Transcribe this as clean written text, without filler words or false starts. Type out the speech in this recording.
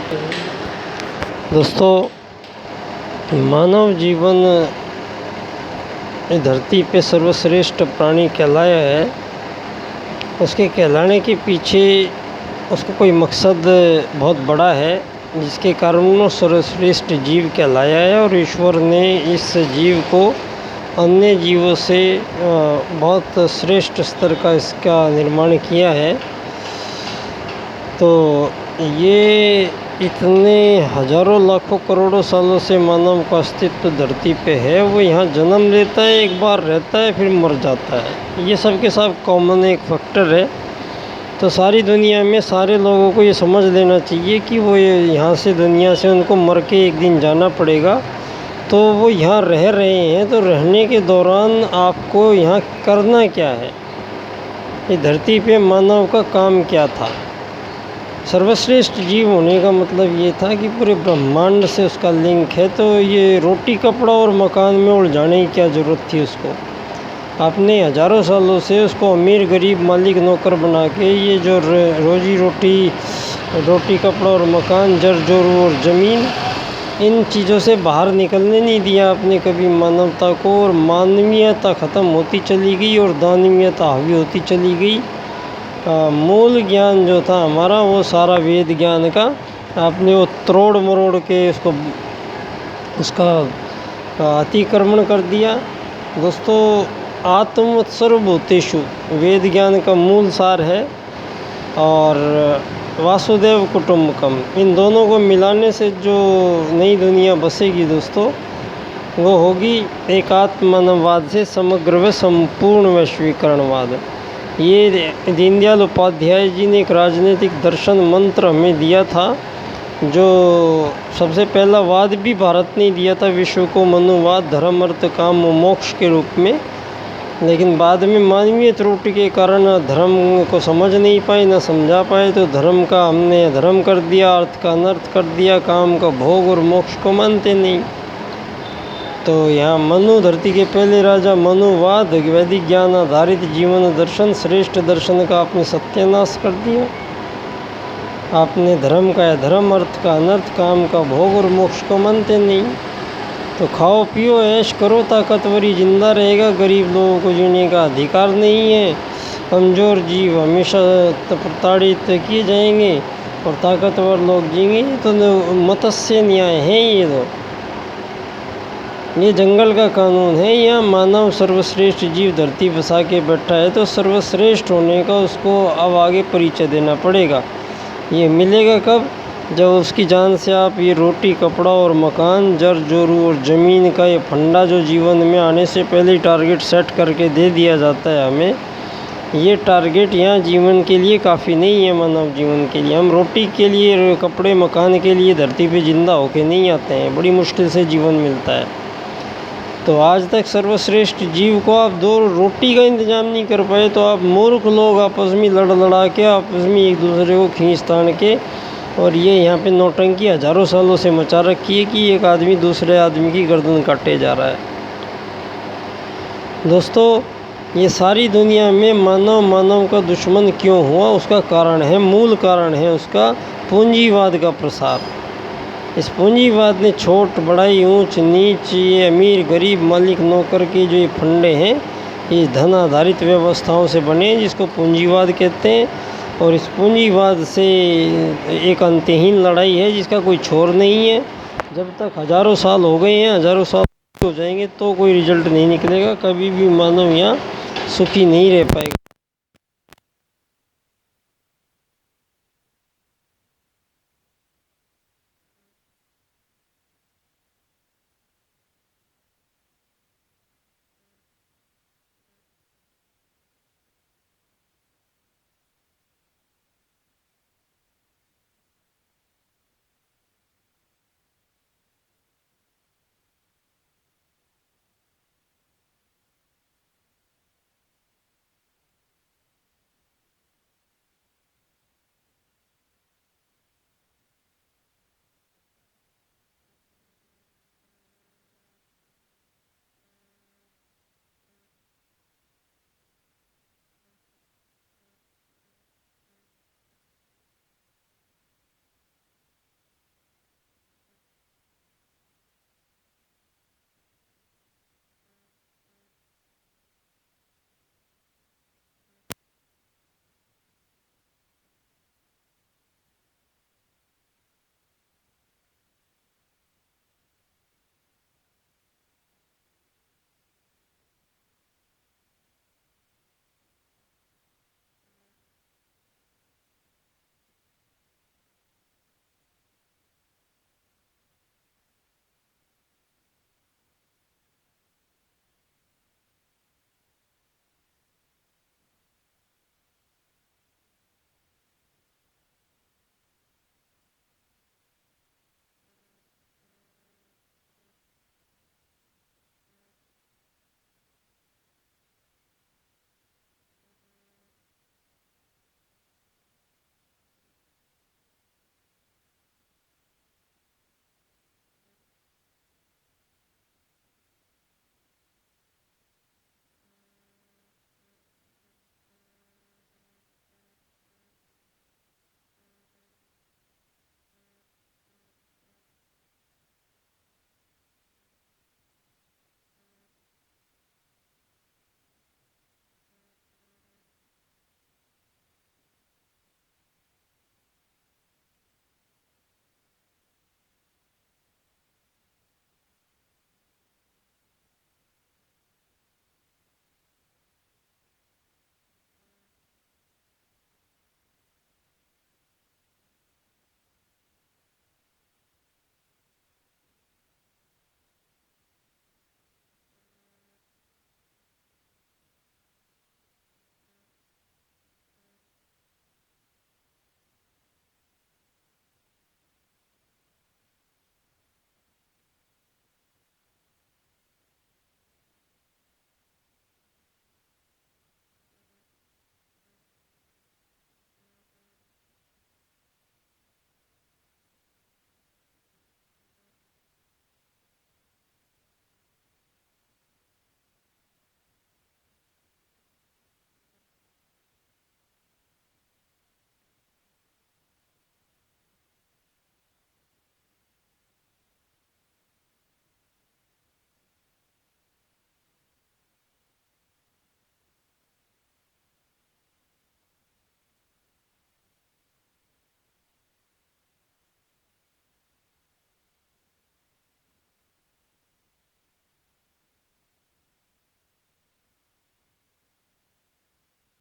दोस्तों, मानव जीवन इस धरती पे सर्वश्रेष्ठ प्राणी कहलाया है। उसके कहलाने के पीछे उसका कोई मकसद बहुत बड़ा है, जिसके कारण वो सर्वश्रेष्ठ जीव कहलाया है। और ईश्वर ने इस जीव को अन्य जीवों से बहुत श्रेष्ठ स्तर का इसका निर्माण किया है। तो ये इतने हजारों लाखों करोड़ों सालों से मानव का अस्तित्व धरती पे है। वो यहाँ जन्म लेता है, एक बार रहता है, फिर मर जाता है। ये सब के सब कॉमन एक फैक्टर है। तो सारी दुनिया में सारे लोगों को ये समझ लेना चाहिए कि वो यहाँ से दुनिया से उनको मर के एक दिन जाना पड़ेगा। तो वो यहाँ रह रहे हैं, तो रहने के दौरान आपको यहाँ करना क्या है, ये धरती पे मानव का काम क्या था। सर्वश्रेष्ठ जीव होने का मतलब ये था कि पूरे ब्रह्मांड से उसका लिंक है। तो ये रोटी कपड़ा और मकान में उलझाने की क्या ज़रूरत थी उसको। आपने हजारों सालों से उसको अमीर गरीब मालिक नौकर बना के ये जो रोजी रोटी कपड़ा और मकान जर जोरू और ज़मीन, इन चीज़ों से बाहर निकलने नहीं दिया आपने कभी मानवता को। और मानवीयता ख़त्म होती चली गई और दानवीयता हावी होती चली गई। मूल ज्ञान जो था हमारा, वो सारा वेद ज्ञान का आपने वो तोड़ मरोड़ के उसका अतिक्रमण कर दिया। दोस्तों, आत्मवत् सर्वभूतेषु वेद ज्ञान का मूल सार है। और वासुदेव कुटुम्बकम, इन दोनों को मिलाने से जो नई दुनिया बसेगी दोस्तों, वो होगी एकात्ममानववाद से समग्र व संपूर्ण वैश्वीकरणवाद। ये दीनदयाल उपाध्याय जी ने एक राजनीतिक दर्शन मंत्र हमें दिया था, जो सबसे पहला वाद भी भारत ने दिया था विश्व को, मनुवाद, धर्म अर्थ काम मोक्ष के रूप में। लेकिन बाद में मानवीय त्रुटि के कारण धर्म को समझ नहीं पाए, न समझा पाए, तो धर्म का हमने अधर्म कर दिया, अर्थ का अनर्थ कर दिया, काम का भोग और मोक्ष को मानते नहीं। तो यहाँ मनु, धरती के पहले राजा, मनुवाद, वैदिक ज्ञान आधारित जीवन दर्शन, श्रेष्ठ दर्शन का आपने सत्यानाश कर दिया। आपने धर्म का अधर्म, अर्थ का अनर्थ, काम का भोग और मोक्ष को मानते नहीं। तो खाओ पियो ऐश करो, ताकतवरी जिंदा रहेगा, गरीब लोगों को जीने का अधिकार नहीं है। कमज़ोर जीव हमेशा प्रताड़ित किए जाएंगे और ताकतवर लोग जीएंगे। तो मत्स्य न्याय है ये जंगल का कानून है। यहाँ मानव सर्वश्रेष्ठ जीव धरती बसा के बैठा है, तो सर्वश्रेष्ठ होने का उसको अब आगे परिचय देना पड़ेगा। ये मिलेगा कब, जब उसकी जान से आप ये रोटी कपड़ा और मकान, जर जोरू और ज़मीन का ये फंडा जो जीवन में आने से पहले ही टारगेट सेट करके दे दिया जाता है हमें। ये टारगेट यहाँ जीवन के लिए काफ़ी नहीं है, मानव जीवन के लिए। हम रोटी के लिए, कपड़े मकान के लिए धरती पे ज़िंदा होके नहीं आते हैं, बड़ी मुश्किल से जीवन मिलता है। तो आज तक सर्वश्रेष्ठ जीव को आप दो रोटी का इंतज़ाम नहीं कर पाए, तो आप मूर्ख लोग आपस में लड़ा के, आपस में एक दूसरे को खींच तान के, और ये यहाँ पे नौटंकी हजारों सालों से मचा रखी है कि एक आदमी दूसरे आदमी की गर्दन काटे जा रहा है। दोस्तों, ये सारी दुनिया में मानव का दुश्मन क्यों हुआ, उसका कारण है, मूल कारण है उसका पूंजीवाद का प्रसार। इस पूंजीवाद ने छोट बड़ाई, ऊंच नीच, ये अमीर गरीब मालिक नौकर के जो ये फंडे हैं, ये धन आधारित व्यवस्थाओं से बने, जिसको पूंजीवाद कहते हैं। और इस पूंजीवाद से एक अंतहीन लड़ाई है, जिसका कोई छोर नहीं है। जब तक हजारों साल हो गए हैं, हजारों साल हो जाएंगे, तो कोई रिजल्ट नहीं निकलेगा। कभी भी मानव यहाँ सुखी नहीं रह पाएगा।